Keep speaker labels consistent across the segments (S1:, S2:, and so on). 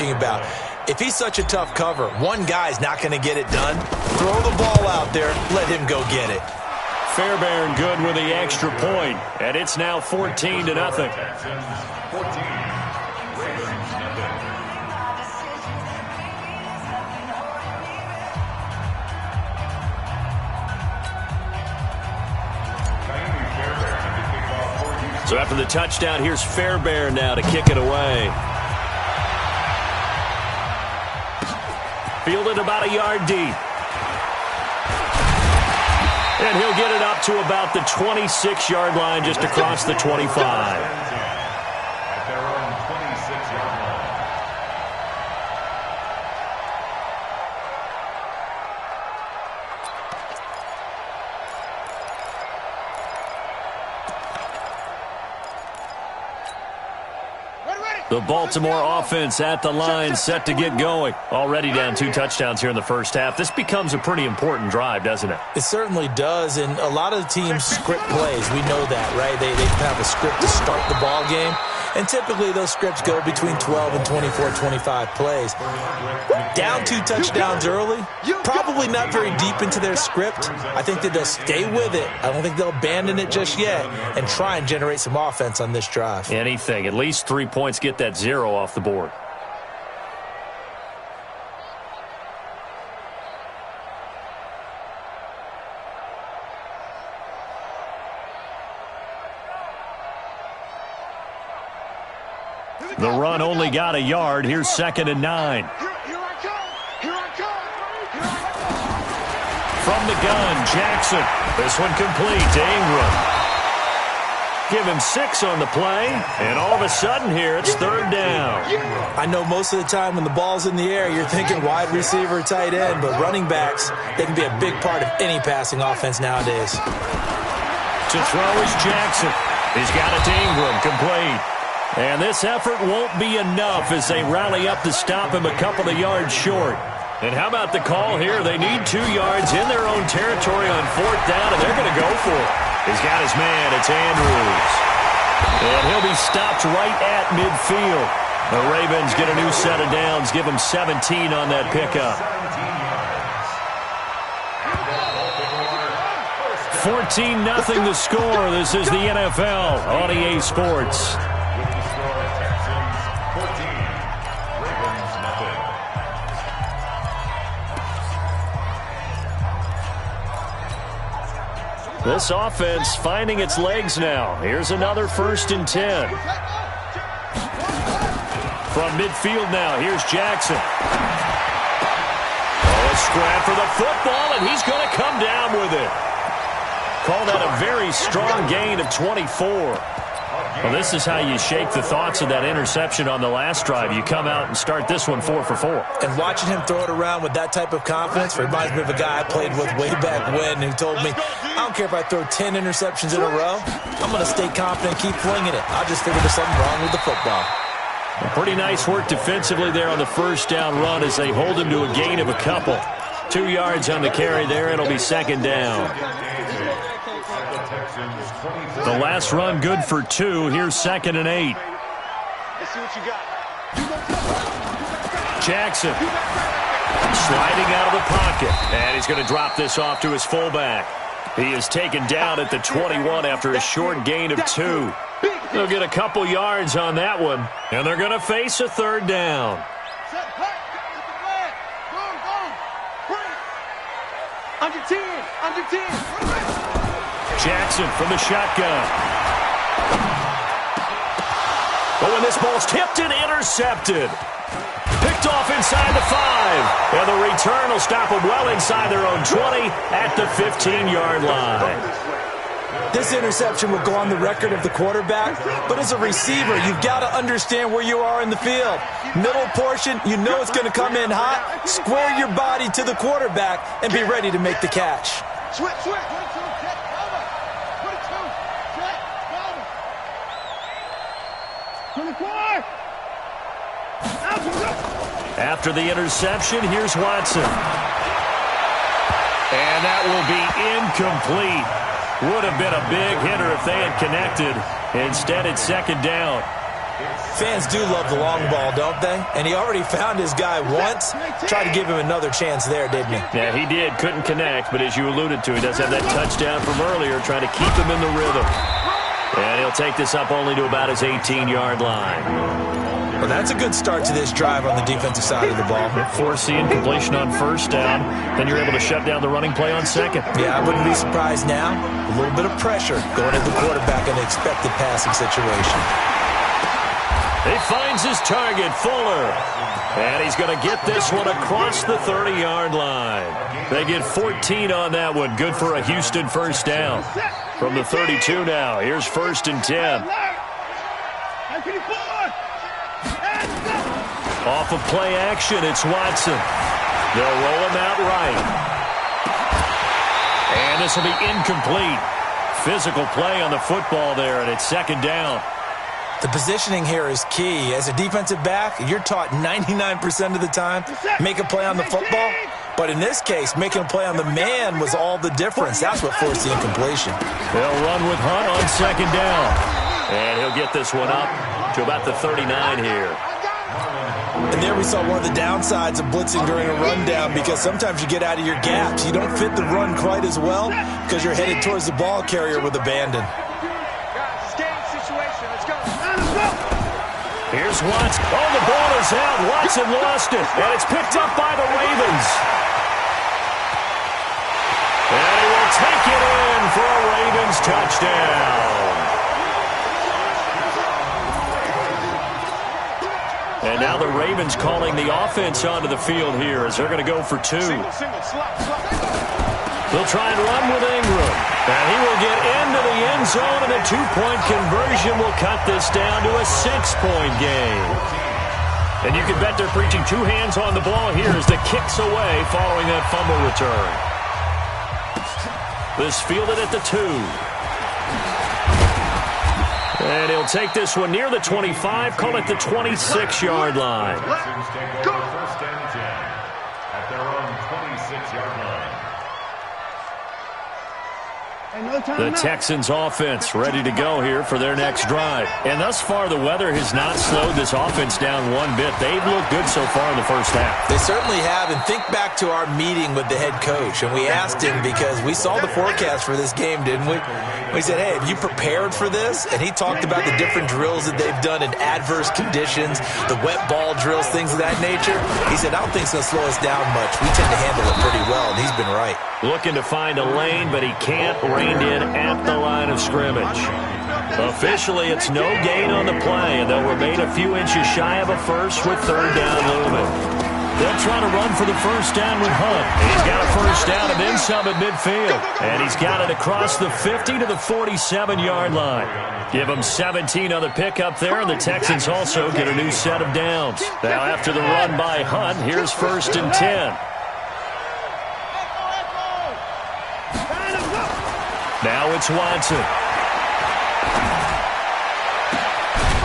S1: talking about. If he's such a tough cover, one guy's not going to get it done. Throw the ball out there. Let him go get it.
S2: Fairbairn good with the extra point, and it's now 14-0. So after the touchdown, here's Fairbairn now to kick it away. Fielded about a yard deep. And he'll get it up to about the 26-yard line, just across the 25. The Baltimore offense at the line, set to get going. Already down 2 touchdowns here in the first half. This becomes a pretty important drive, doesn't it?
S1: It certainly does, and a lot of the teams script plays. We know that, right? They have a script to start the ball game, and typically those scripts go between 12 and 24, 25 plays. Down 2 touchdowns early, probably not very deep into their script. I think that they'll stay with it. I don't think they'll abandon it just yet and try and generate some offense on this drive.
S2: Anything. At least 3 points, get that 0 off the board. The run only got a yard. Here's 2nd and 9. From the gun, Jackson. This one complete to Ingram. Give him 6 on the play, and all of a sudden here, it's 3rd down.
S1: I know most of the time when the ball's in the air, you're thinking wide receiver, tight end, but running backs, they can be a big part of any passing offense nowadays.
S2: To throw is Jackson. He's got it to Ingram, complete. And this effort won't be enough as they rally up to stop him a couple of yards short. And how about the call here? They need 2 yards in their own territory on 4th down, and they're going to go for it. He's got his man. It's Andrews. And he'll be stopped right at midfield. The Ravens get a new set of downs. Give them 17 on that pickup. 14-0 the score. This is the NFL on EA Sports. This offense finding its legs now. Here's another 1st and 10. From midfield now, here's Jackson. Oh, a scrap for the football, and he's going to come down with it. Call that a very strong gain of 24. Well, this is how you shake the thoughts of that interception on the last drive. You come out and start this one 4 for 4.
S1: And watching him throw it around with that type of confidence reminds me of a guy I played with way back when who told me, I don't care if I throw 10 interceptions in a row. I'm going to stay confident and keep flinging it. I'll just figure there's something wrong with the football.
S2: Pretty nice work defensively there on the 1st down run as they hold him to a gain of a couple. 2 yards on the carry there. It'll be 2nd down. The last run good for 2. Here's 2nd and 8.
S3: Let's see what you got.
S2: Jackson sliding out of the pocket. And he's going to drop this off to his fullback. He is taken down at the 21 after a short gain of 2. They'll get a couple yards on that one. And they're going to face a 3rd down.
S3: Under 10.
S2: Jackson from the shotgun. Oh, and this ball's tipped and intercepted. Picked off inside the 5. And the return will stop them well inside their own 20 at the 15-yard line.
S1: This interception will go on the record of the quarterback, but as a receiver, you've got to understand where you are in the field. Middle portion, you know it's going to come in hot. Square your body to the quarterback and be ready to make the catch.
S3: Switch.
S2: After the interception, here's Watson. And that will be incomplete. Would have been a big hitter if they had connected. Instead, it's 2nd down.
S1: Fans do love the long ball, don't they? And he already found his guy once. Tried to give him another chance there, didn't he?
S2: Yeah, he did. Couldn't connect, but as you alluded to, he does have that touchdown from earlier, trying to keep him in the rhythm. And he'll take this up only to about his 18-yard line.
S1: Well, that's a good start to this drive on the defensive side of the ball.
S2: Forcing completion on first down. Then you're able to shut down the running play on second.
S1: Yeah, I wouldn't be surprised now. A little bit of pressure going at the quarterback in an expected passing situation.
S2: He finds his target, Fuller. And he's going to get this one across the 30-yard line. They get 14 on that one. Good for a Houston first down. From the 32 now, here's 1st and 10. Off of play action, it's Watson. They'll roll him out right. And this will be incomplete. Physical play on the football there, and it's 2nd down.
S1: The positioning here is key. As a defensive back, you're taught 99% of the time, make a play on the football. But in this case, making a play on the man was all the difference. That's what forced the incompletion.
S2: They'll run with Hunt on 2nd down. And he'll get this one up to about the 39 here.
S1: And there we saw one of the downsides of blitzing during a rundown, because sometimes you get out of your gaps. You don't fit the run quite as well because you're headed towards the ball carrier with abandon.
S2: Here's Watson. Oh, the ball is out. Watson lost it. And it's picked up by the Ravens. And he will take it in for a Ravens touchdown. And now the Ravens calling the offense onto the field here as they're going to go for 2. They'll try and run with Ingram. And he will get into the end zone, and a 2-point conversion will cut this down to a 6-point game. And you can bet they're preaching 2 hands on the ball here as the kick's away following that fumble return. This fielded at the 2. And he'll take this one near the 25, call it the 26-yard line.
S4: First and 10 at their own 26-yard line.
S2: The Texans offense ready to go here for their next drive. And thus far, the weather has not slowed this offense down one bit. They've looked good so far in the first half.
S1: They certainly have. And think back to our meeting with the head coach. And we asked him, because we saw the forecast for this game, didn't we? We said, hey, have you prepared for this? And he talked about the different drills that they've done in adverse conditions, the wet ball drills, things of that nature. He said, I don't think it's going to slow us down much. We tend to handle it pretty well, and he's been right.
S2: Looking to find a lane, but he can't. Reined in at the line of scrimmage. Officially, it's no gain on the play, and they'll remain a few inches shy of a first with 3rd down looming. They'll try to run for the first down with Hunt. He's got a first down and then some at midfield. And he's got it across the 50 to the 47-yard line. Give him 17 on the pickup there, and the Texans also get a new set of downs. Now after the run by Hunt, here's 1st and 10. Now it's Watson.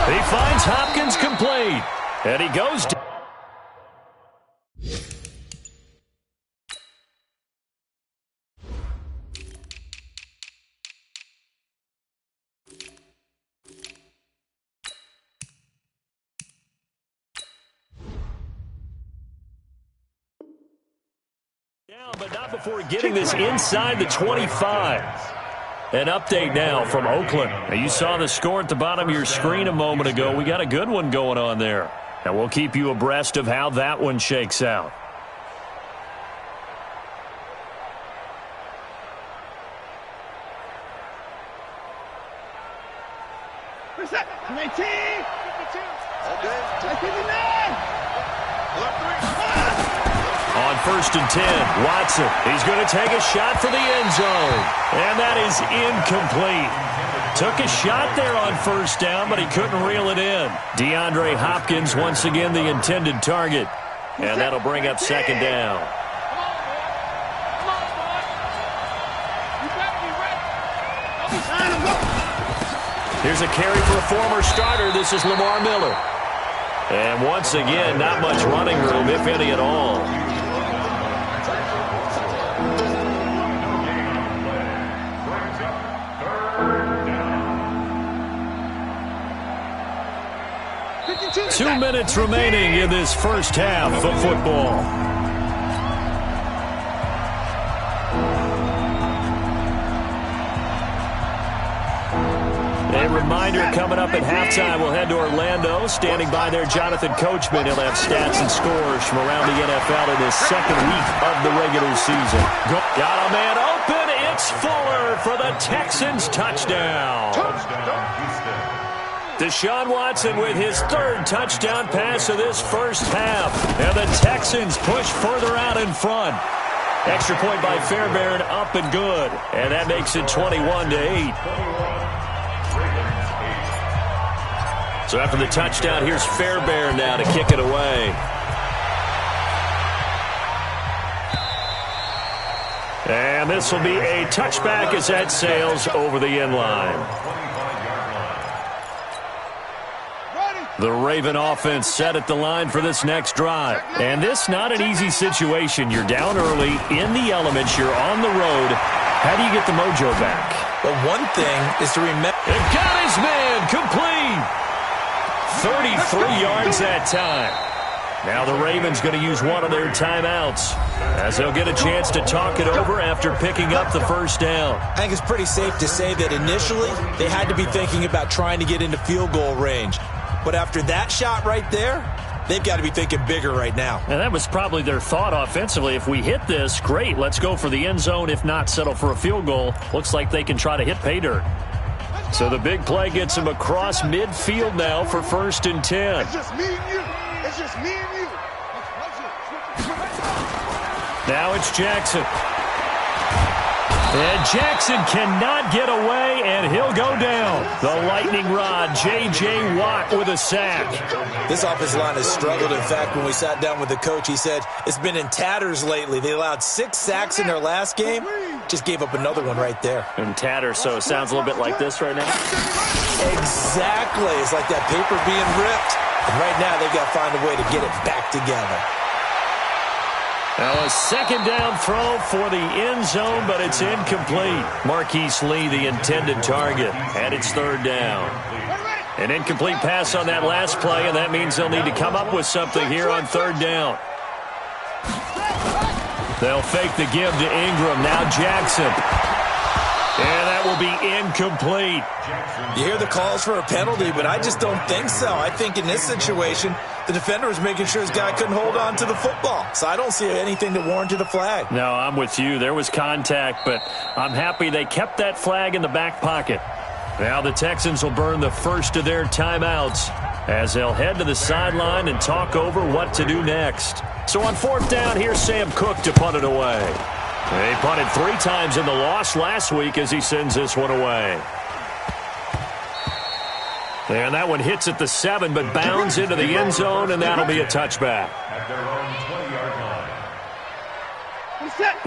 S2: He finds Hopkins complete. And he goes down. But not before getting this inside the 25. An update now from Oakland. Now, you saw the score at the bottom of your screen a moment ago. We got a good one going on there. And we'll keep you abreast of how that one shakes out.
S3: Where's that? 19!
S2: On 1st and 10, Watson. He's going to take a shot for the end zone. And that is incomplete. Took a shot there on 1st down, but he couldn't reel it in. DeAndre Hopkins, once again, the intended target. And that'll bring up 2nd down. Here's a carry for a former starter. This is Lamar Miller. And once again, not much running room, if any at all. 2 minutes remaining in this first half of football. A reminder coming up at halftime, we'll head to Orlando. Standing by there, Jonathan Coachman. He'll have stats and scores from around the NFL in his second week of the regular season. Got a man open. It's Fuller for the Texans touchdown. Deshaun Watson with his third touchdown pass of this first half. And the Texans push further out in front. Extra point by Fairbairn, up and good. And that makes it 21-8. So after the touchdown, here's Fairbairn now to kick it away. And this will be a touchback as that sails over the end line. The Raven offense set at the line for this next drive. And this not an easy situation. You're down early, in the elements, you're on the road. How do you get the mojo back?
S1: Well, one thing is to remember.
S2: And got his man complete. 33 yards that time. Now the Ravens going to use one of their timeouts as they'll get a chance to talk it over after picking up the first down.
S1: I think it's pretty safe to say that initially they had to be thinking about trying to get into field goal range. But after that shot right there, they've got to be thinking bigger right now.
S2: And that was probably their thought offensively. If we hit this, great, let's go for the end zone. If not, settle for a field goal. Looks like they can try to hit pay dirt. So the big play gets him across midfield now for 1st and 10.
S3: It's just me and you. It's just me and you.
S2: Now it's Jackson. And Jackson cannot get away, and he'll go down. The lightning rod, J.J. Watt with a sack.
S1: This offensive line has struggled. In fact, when we sat down with the coach, he said it's been in tatters lately. They allowed 6 sacks in their last game. Just gave up another one right there.
S2: In tatters, so it sounds a little bit like this right now?
S1: Exactly. It's like that paper being ripped. And right now, they've got to find a way to get it back together.
S2: Now a second down throw for the end zone, but it's incomplete. Marquise Lee, the intended target, and it's 3rd down. An incomplete pass on that last play, and that means they'll need to come up with something here on 3rd down. They'll fake the give to Ingram. Now Jackson. And that will be incomplete.
S1: You hear the calls for a penalty, but I just don't think so. I think in this situation, the defender was making sure his guy couldn't hold on to the football. So I don't see anything that warranted a flag.
S2: No, I'm with you. There was contact, but I'm happy they kept that flag in the back pocket. Now the Texans will burn the first of their timeouts as they'll head to the sideline and talk over what to do next. So on 4th down, here's Sam Cook to punt it away. They punted 3 times in the loss last week as he sends this one away. And that one hits at the 7, but bounds into the end zone, and that'll be a touchback.
S4: At their own 20-yard line.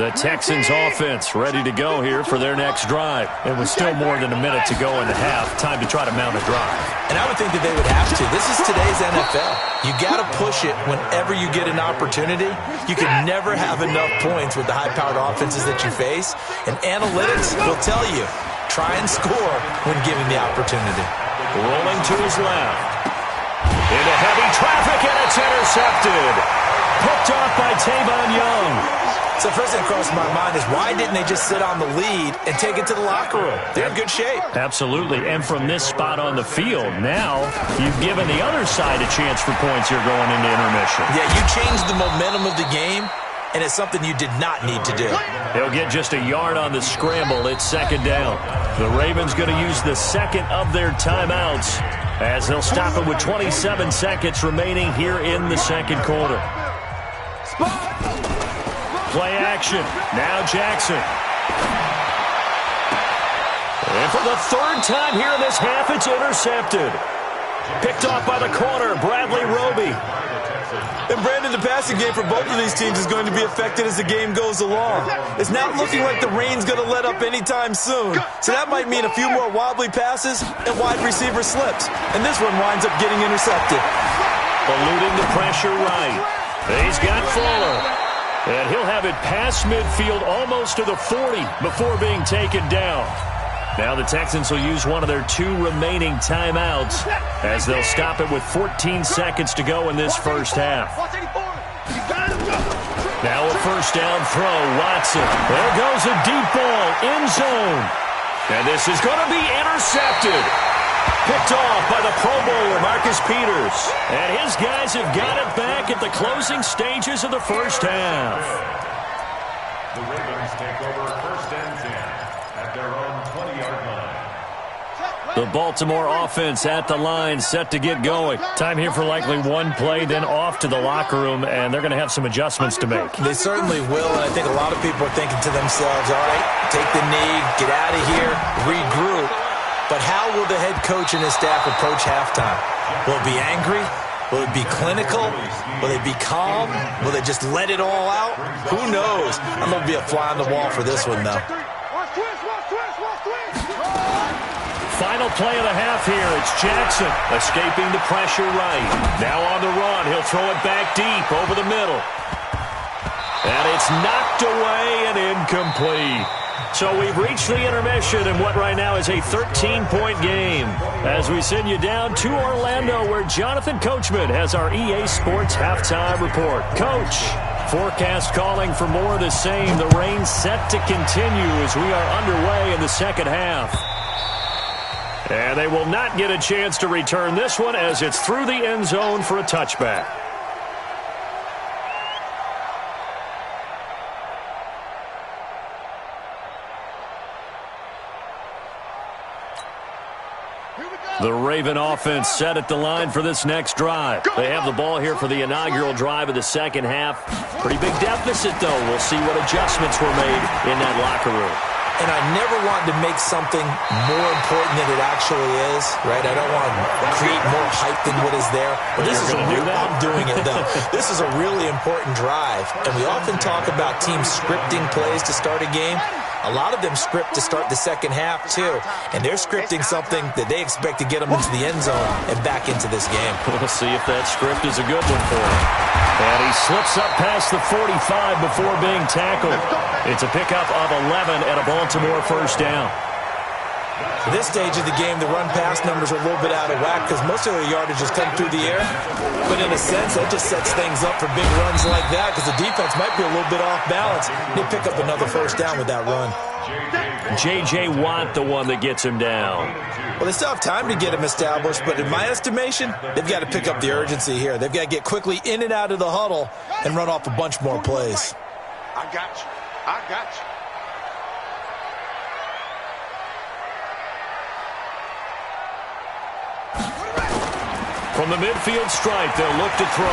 S2: The Texans offense ready to go here for their next drive. It was still more than a minute to go in the half. Time to try to mount a drive.
S1: And I would think that they would have to. This is today's NFL. You got to push it whenever you get an opportunity. You can never have enough points with the high-powered offenses that you face. And analytics will tell you, try and score when given the opportunity.
S2: Rolling to his left. Into heavy traffic, and it's intercepted. Picked off by Tavon Young.
S1: So first thing that crossed my mind is why didn't they just sit on the lead and take it to the locker room? They're in good shape.
S2: Absolutely. And from this spot on the field, now you've given the other side a chance for points here going into intermission.
S1: Yeah, you changed the momentum of the game, and it's something you did not need to do.
S2: They'll get just a yard on the scramble. It's 2nd down. The Ravens going to use the second of their timeouts as they'll stop it with 27 seconds remaining here in the second quarter. Play action. Now Jackson. And for the 3rd time here in this half, it's intercepted. Picked off by the corner, Bradley Roby.
S1: And Brandon, the passing game for both of these teams is going to be affected as the game goes along. It's not looking like the rain's going to let up anytime soon. So that might mean a few more wobbly passes and wide receiver slips. And this one winds up getting intercepted.
S2: Eluding the pressure right. He's got Fuller. And he'll have it past midfield almost to the 40 before being taken down. Now the Texans will use one of their 2 remaining timeouts as they'll stop it with 14 seconds to go in this first half. Now a first down throw, Watson. There goes a deep ball, end zone. And this is going to be intercepted. Picked off by the Pro Bowler, Marcus Peters. And his guys have got it back at the closing stages of the first half.
S4: The Ravens take over first and 10 at their own 20-yard line.
S2: The Baltimore offense at the line, set to get going. Time here for likely one play, then off to the locker room, and they're going to have some adjustments to make.
S1: They certainly will, and I think a lot of people are thinking to themselves, all right, take the knee, get out of here, regroup. But how will the head coach and his staff approach halftime? Will it be angry? Will it be clinical? Will they be calm? Will they just let it all out? Who knows? I'm going to be a fly on the wall for this one, though.
S2: Final play of the half here. It's Jackson escaping the pressure right. Now on the run. He'll throw it back deep over the middle. And it's knocked away and incomplete. So we've reached the intermission in what right now is a 13-point game. As we send you down to Orlando, where Jonathan Coachman has our EA Sports halftime report. Coach, forecast calling for more of the same. The rain set to continue as we are underway in the second half. And they will not get a chance to return this one as it's through the end zone for a touchback. The Raven offense set at the line for this next drive. They have the ball here for the inaugural drive of the second half. Pretty big deficit, though. We'll see what adjustments were made in that locker room.
S1: And I never want to make something more important than it actually is, right? I don't want to create more hype than what is there. But this is I'm doing it, though. This is a really important drive. And we often talk about teams scripting plays to start a game. A lot of them script to start the second half, too. And they're scripting something that they expect to get them into the end zone and back into this game.
S2: We'll see if that script is a good one for him. And he slips up past the 45 before being tackled. It's a pickup of 11 at a Baltimore first down.
S1: At this stage of the game, the run-pass numbers are a little bit out of whack because most of their yardage has come through the air. But in a sense, that just sets things up for big runs like that because the defense might be a little bit off balance. They pick up another first down with that run.
S2: J.J. Watt, the one that gets him down.
S1: Well, they still have time to get him established, but in my estimation, they've got to pick up the urgency here. They've got to get quickly in and out of the huddle and run off a bunch more plays.
S3: I got you. I got you.
S2: From the midfield stripe, they'll look to throw.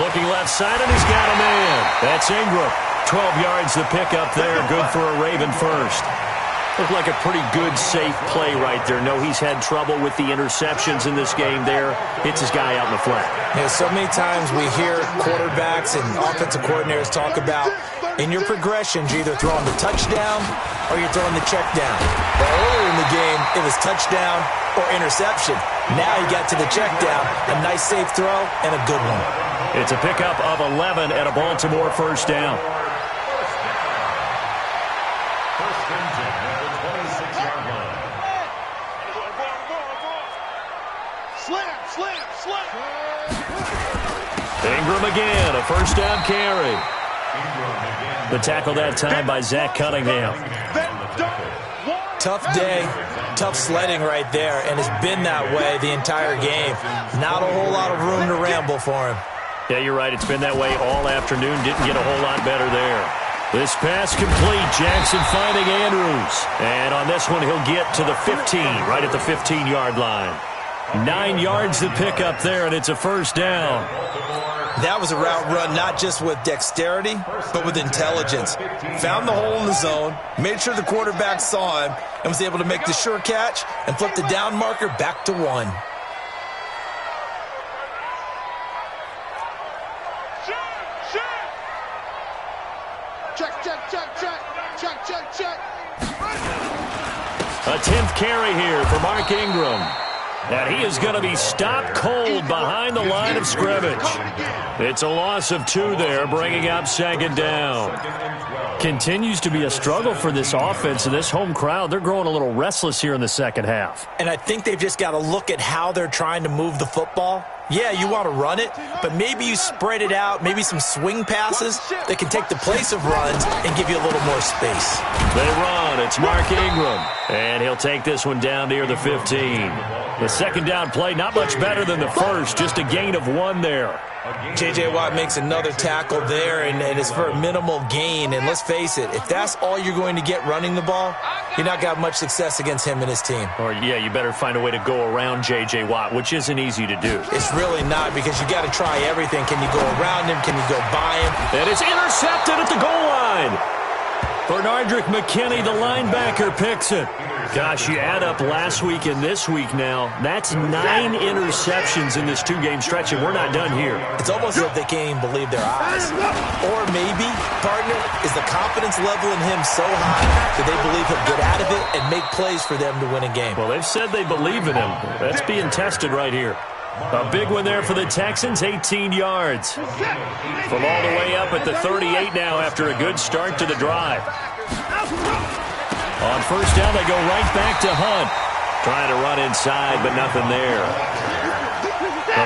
S2: Looking left side, and he's got a man. That's Ingram. 12 yards to pick up there. Good for a Raven first. Looked like a pretty good, safe play right there. No, he's had trouble with the interceptions in this game there. Hits his guy out in the flat.
S1: Yeah, so many times we hear quarterbacks and offensive coordinators talk about in your progressions, you're either throwing the touchdown or you're throwing the check down. But earlier in the game, it was touchdown or interception. Now you got to the check down, a nice safe throw, and a good one.
S2: It's a pickup of 11 at a Baltimore first down.
S4: First and 10 at the 26-yard line.
S3: Slam.
S2: Ingram again, a first down carry. The tackle that time by Zach Cunningham.
S1: Tough day, tough sledding right there, and it's been that way the entire game. Not a whole lot of room to ramble for him.
S2: Yeah, you're right. It's been that way all afternoon. Didn't get a whole lot better there. This pass complete. Jackson finding Andrews. And on this one, he'll get to the 15, right at the 15-yard line. 9 yards to pick up there, and it's a first down.
S1: That was a route run not just with dexterity, but with intelligence. Found the hole in the zone, made sure the quarterback saw him, and was able to make the sure catch and flip the down marker back to 1.
S3: Check.
S2: A 10th carry here for Mark Ingram. And he is going to be stopped cold behind the line of scrimmage. It's a loss of 2 there, bringing up second down. Continues to be a struggle for this offense and this home crowd. They're growing a little restless here in the second half.
S1: And I think they've just got to look at how they're trying to move the football. Yeah, you want to run it, but maybe you spread it out, maybe some swing passes that can take the place of runs and give you a little more space.
S2: They run. It's Mark Ingram, and he'll take this one down near the 15. The second down play, not much better than the first, just a gain of 1 there.
S1: J.J. Watt makes another tackle there, and it's for a minimal gain. And let's face it, if that's all you're going to get running the ball, you're not going to have much success against him and his team.
S2: Or, yeah, you better find a way to go around J.J. Watt, which isn't easy to do.
S1: It's really not, because you got to try everything. Can you go around him? Can you go by him?
S2: And it's intercepted at the goal line. Bernardrick McKinney, the linebacker, picks it. Gosh, you add up last week and this week now, that's 9 interceptions in this 2-game stretch, and we're not done here.
S1: It's almost as if they can't even believe their eyes. Or maybe, partner, is the confidence level in him so high that they believe he'll get out of it and make plays for them to win a game.
S2: Well, they've said they believe in him. That's being tested right here. A big one there for the Texans, 18 yards. From all the way up at the 38 now after a good start to the drive. On first down, they go right back to Hunt. Trying to run inside, but nothing there.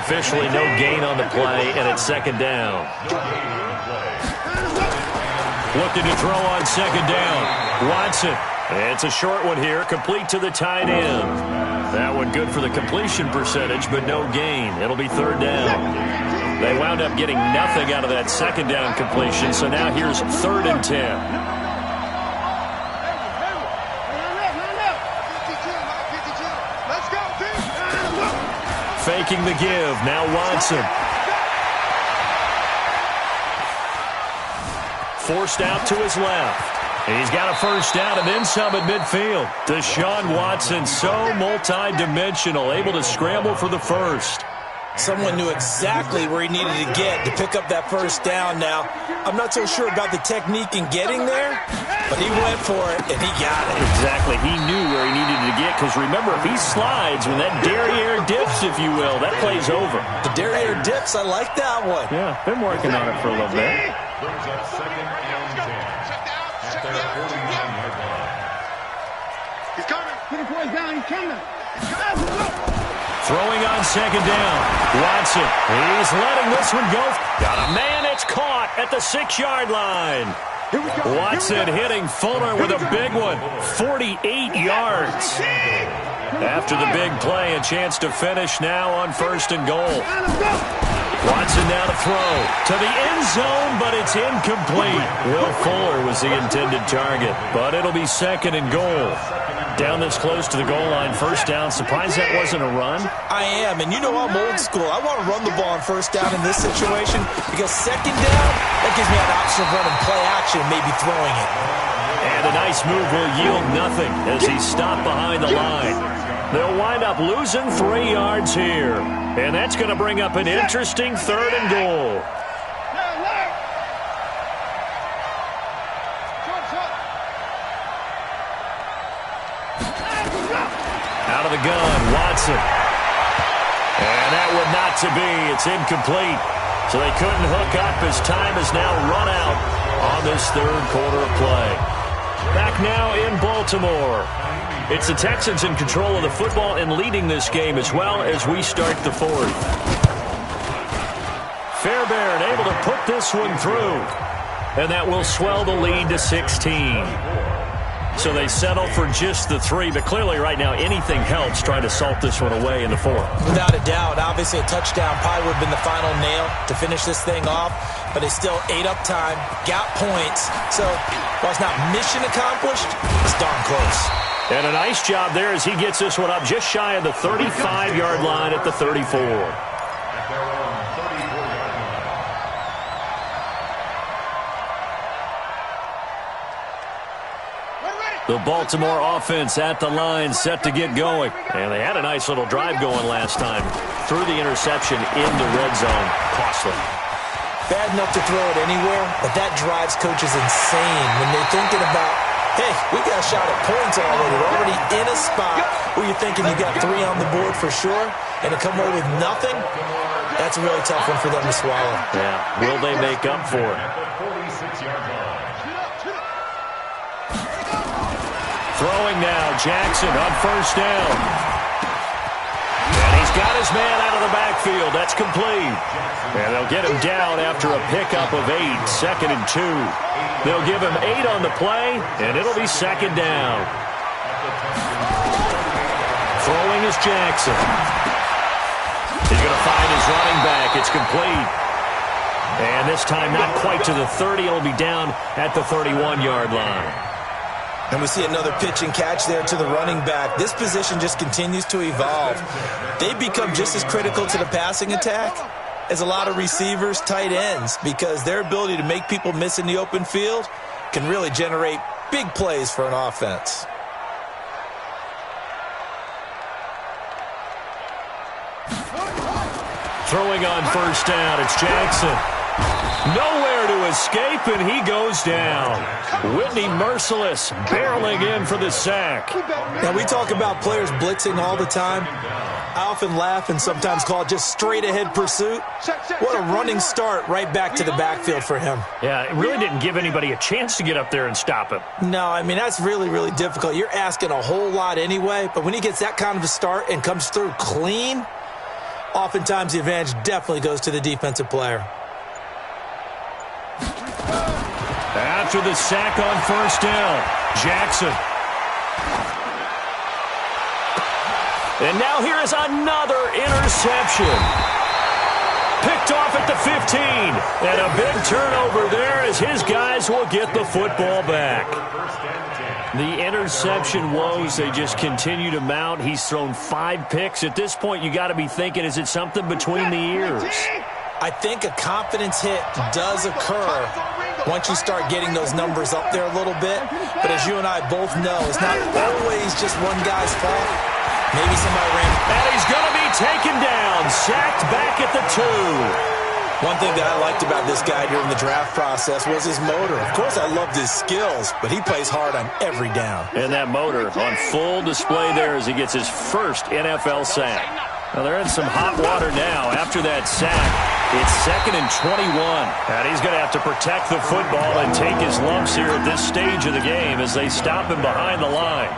S2: Officially no gain on the play, and it's second down. Looking to throw on second down. Watson. It's a short one here, complete to the tight end. That one good for the completion percentage, but no gain. It'll be third down. They wound up getting nothing out of that second down completion, so now here's 3rd and 10. Faking the give. Now Watson. Forced out to his left. He's got a first down and then some at midfield. Deshaun Watson, so multi-dimensional, able to scramble for the first.
S1: Someone knew exactly where he needed to get to pick up that first down. Now, I'm not so sure about the technique in getting there, but he went for it, and he got it.
S2: Exactly. He knew where he needed to get, because remember, if he slides, when that derriere dips, if you will, that play's over.
S1: The derriere dips, I like that one.
S2: Yeah, been working on it for a little bit.
S4: Brings up second and 10. At their 49-yard line.
S3: He's coming.
S5: Put the boys down. He's coming.
S2: Throwing on second down. Watson. He's letting this one go. Got a man. It's caught at the 6-yard line. Watson hitting Fuller with a big one. 48 yards. After the big play, a chance to finish now on 1st and goal. Watson now to throw to the end zone, but it's incomplete. Will Fuller was the intended target, but it'll be 2nd and goal. Down this close to the goal line, first down. Surprised that wasn't a run?
S1: I am, and you know I'm old school. I want to run the ball on first down in this situation, because second down, that gives me an option of running play action and maybe throwing it.
S2: And a nice move will yield nothing as he's stopped behind the line. They'll wind up losing 3 yards here. And that's going to bring up an interesting 3rd and goal. Out of the gun, Watson. And that would not to be. It's incomplete. So they couldn't hook up as time has now run out on this 3rd quarter of play. Back now in Baltimore. It's the Texans in control of the football and leading this game as well as we start the 4th. Fairbairn able to put this one through. And that will swell the lead to 16. So they settle for just the 3, but clearly right now anything helps trying to salt this one away in the 4th.
S1: Without a doubt, obviously a touchdown probably would have been the final nail to finish this thing off, but they still ate up time, got points. So while it's not mission accomplished, it's darn close.
S2: And a nice job there as he gets this one up just shy of the 35-yard line at the 34. The Baltimore offense at the line, set to get going. And they had a nice little drive going last time. Threw the interception in the red zone. Costly.
S1: Bad enough to throw it anywhere, but that drives coaches insane when they're thinking about hey, we got a shot at points already. We're already in a spot where you're thinking you got 3 on the board for sure, and to come away with nothing, that's a really tough one for them to swallow.
S2: Yeah, will they make up for it? Throwing now, Jackson on first down. And he's got his man out of the backfield. That's complete. And they'll get him down after a pickup of 8, 2nd and 2. They'll give him 8 on the play, and it'll be 2nd down. Throwing is Jackson. He's going to find his running back. It's complete. And this time not quite to the 30. It'll be down at the 31-yard line.
S1: And we see another pitch and catch there to the running back. This position just continues to evolve. They've become just as critical to the passing attack as a lot of receivers, tight ends, because their ability to make people miss in the open field can really generate big plays for an offense.
S2: Throwing on first down, it's Jackson. Nowhere to escape, and he goes down. Whitney Merciless barreling in for the sack.
S1: Now, we talk about players blitzing all the time. I often laugh and sometimes call it just straight-ahead pursuit. What a running start right back to the backfield for him.
S2: Yeah, it really didn't give anybody a chance to get up there and stop him.
S1: No, I mean, that's really, really difficult. You're asking a whole lot anyway, but when he gets that kind of a start and comes through clean, oftentimes the advantage definitely goes to the defensive player.
S2: After the sack on first down, Jackson. And now here is another interception. Picked off at the 15. And a big turnover there as his guys will get the football back. The interception woes, they just continue to mount. He's thrown 5 picks. At this point, you got to be thinking, is it something between the ears?
S1: I think a confidence hit does occur once you start getting those numbers up there a little bit. But as you and I both know, it's not always just one guy's fault. Maybe somebody ran.
S2: And he's going to be taken down, sacked back at the 2.
S1: One thing that I liked about this guy during the draft process was his motor. Of course, I loved his skills, but he plays hard on every down.
S2: And that motor on full display there as he gets his first NFL sack. Now, they're in some hot water now after that sack. It's 2nd and 21. And he's going to have to protect the football and take his lumps here at this stage of the game as they stop him behind the line.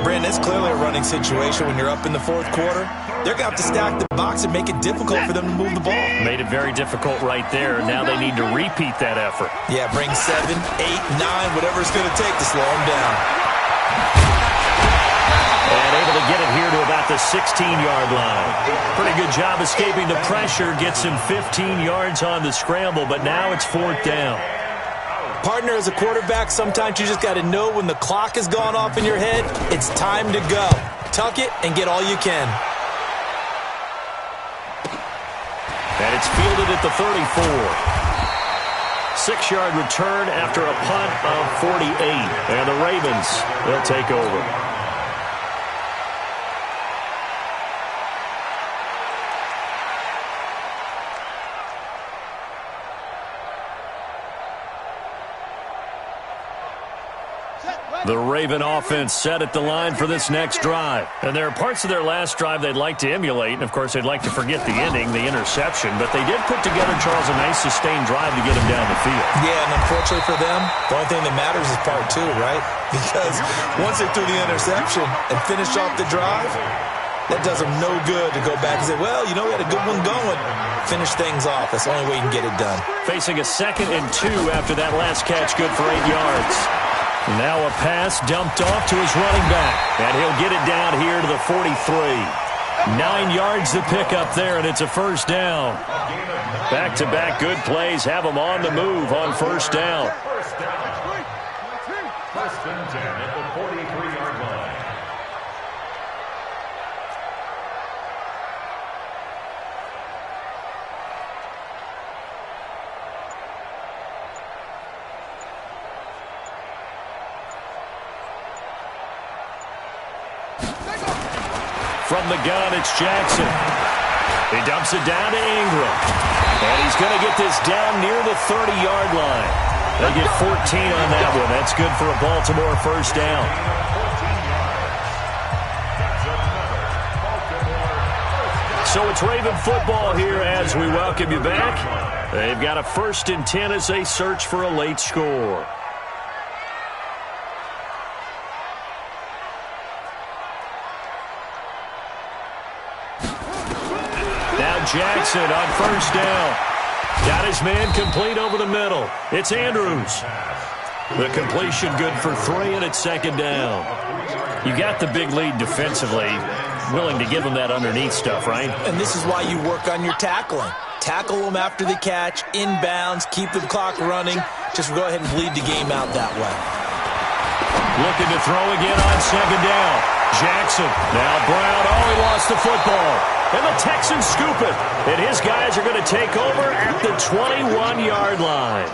S1: Brandon, it's clearly a running situation when you're up in the 4th quarter. They're going to have to stack the box and make it difficult for them to move the ball.
S2: Made it very difficult right there. Now they need to repeat that effort.
S1: Yeah, bring 7, 8, 9, whatever it's going to take to slow them down.
S2: And able to get it here to about the 16-yard line. Pretty good job escaping the pressure. Gets him 15 yards on the scramble, but now it's 4th down.
S1: Partner, as a quarterback, sometimes you just got to know when the clock has gone off in your head, it's time to go. Tuck it and get all you can.
S2: And it's fielded at the 34. 6-yard return after a punt of 48. And the Ravens, they'll take over. The Raven offense set at the line for this next drive. And there are parts of their last drive they'd like to emulate. And, of course, they'd like to forget the ending, the interception. But they did put together, Charles, a nice sustained drive to get him down the field.
S1: Yeah, and unfortunately for them, the only thing that matters is part 2, right? Because once they threw the interception and finished off the drive, that does them no good to go back and say, well, you know, we had a good one going. Finish things off. That's the only way you can get it done.
S2: Facing a 2nd and 2 after that last catch, good for 8 yards. Now a pass dumped off to his running back. And he'll get it down here to the 43. 9 yards to pick up there, and it's a 1st down. Back-to-back good plays have him on the move on 1st down.
S4: 1st and 10 at the 43-yard line.
S2: From the gun, it's Jackson. He dumps it down to Ingram. And he's going to get this down near the 30-yard line. They get 14 on that one. That's good for a Baltimore first down. So it's Raven football here as we welcome you back. They've got a 1st and 10 as they search for a late score. Now Jackson on 1st down. Got his man complete over the middle. It's Andrews. The completion good for 3, and it's 2nd down. You got the big lead defensively. Willing to give them that underneath stuff, right?
S1: And this is why you work on your tackling. Tackle them after the catch, inbounds, keep the clock running. Just go ahead and bleed the game out that way.
S2: Looking to throw again on 2nd down. Jackson. Now Brown. Oh, he lost the football. And the Texans scoop it. And his guys are going to take over at the 21-yard line.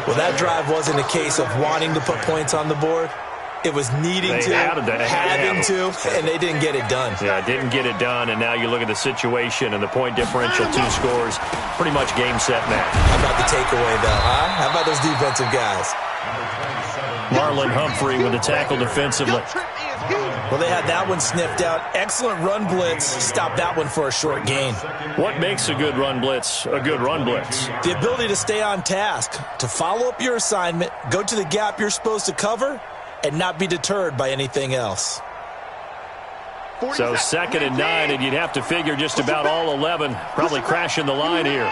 S1: Well, that drive wasn't a case of wanting to put points on the board. It was needing to, having to, and they didn't get it done.
S2: Yeah, didn't get it done, and now you look at the situation and the point differential, 2 scores, pretty much game, set, match.
S1: How about the takeaway, though, huh? How about those defensive guys?
S2: Marlon Humphrey with the tackle defensively.
S1: Well, they had that one sniffed out. Excellent run blitz. Stopped that one for a short gain.
S2: What makes a good run blitz a good run blitz?
S1: The ability to stay on task, to follow up your assignment, go to the gap you're supposed to cover, and not be deterred by anything else.
S2: So 2nd and 9, and you'd have to figure just about all 11 probably crashing the line here.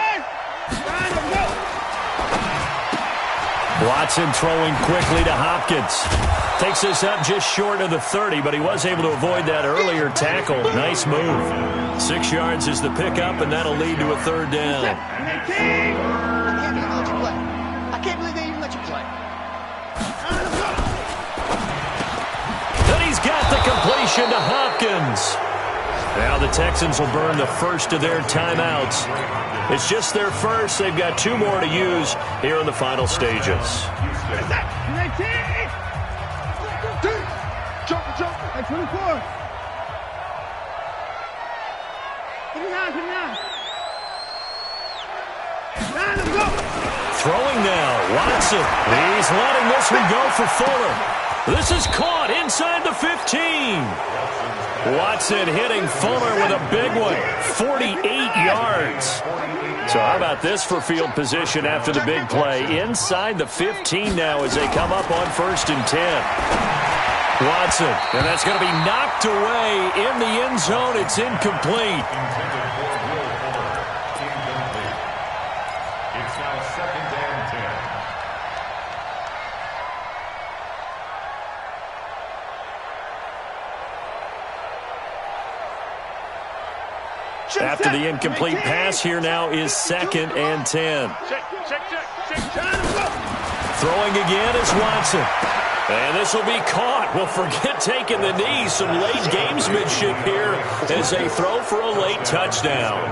S2: Watson throwing quickly to Hopkins. Takes this up just short of the 30, but he was able to avoid that earlier tackle. Nice move. 6 yards is the pickup, and that'll lead to a 3rd down.
S5: I can't believe they even let you play.
S2: Then he's got the completion to Hopkins. Now the Texans will burn the first of their timeouts. It's just their first. They've got 2 more to use here in the final stages. Throwing now, Watson. He's letting this one go for Fuller. This is caught inside the 15. Watson hitting Fuller with a big one, 48 yards. So how about this for field position after the big play? Inside the 15 now as they come up on 1st and 10. Watson, and that's going to be knocked away in the end zone. It's incomplete.
S4: It's now 2nd and 10.
S2: After the incomplete pass, here now is 2nd and 10. Throwing again is Watson. And this will be caught. Well, forget taking the knee. Some late gamesmanship here as they throw for a late touchdown.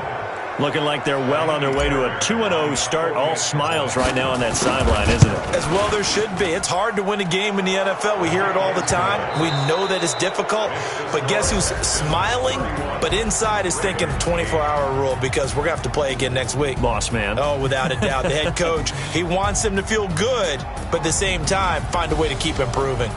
S2: Looking like they're well on their way to a 2-0 start. All smiles right now on that sideline, isn't it?
S1: As well there should be. It's hard to win a game in the NFL. We hear it all the time. We know that it's difficult. But guess who's smiling? But inside is thinking 24-hour rule because we're going to have to play again next week.
S2: Boss man.
S1: Oh, without a doubt. The head coach, he wants them to feel good, but at the same time, find a way to keep improving.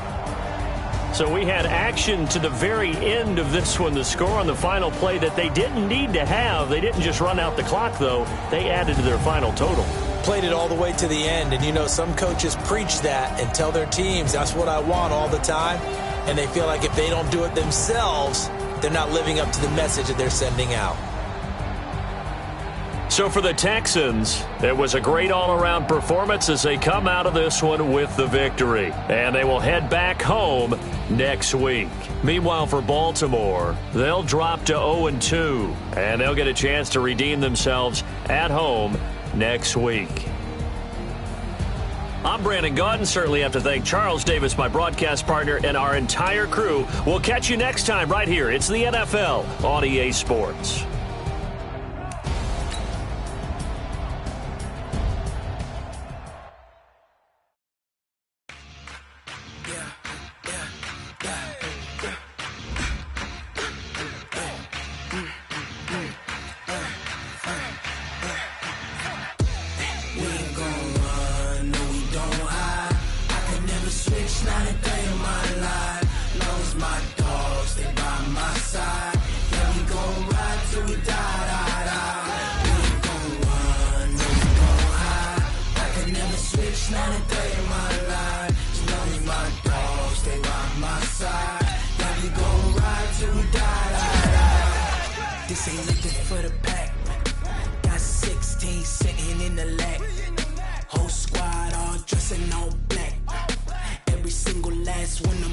S2: So we had action to the very end of this one. The score on the final play that they didn't need to have. They didn't just run out the clock, though. They added to their final total.
S1: Played it all the way to the end. And, you know, some coaches preach that and tell their teams, that's what I want all the time. And they feel like if they don't do it themselves, they're not living up to the message that they're sending out.
S2: So for the Texans, it was a great all-around performance as they come out of this one with the victory. And they will head back home next week. Meanwhile, for Baltimore, they'll drop to 0-2, and they'll get a chance to redeem themselves at home next week. I'm Brandon Gaudin. Certainly have to thank Charles Davis, my broadcast partner, and our entire crew. We'll catch you next time right here. It's the NFL on EA Sports.
S6: We ain't gon' run, no we don't That's when them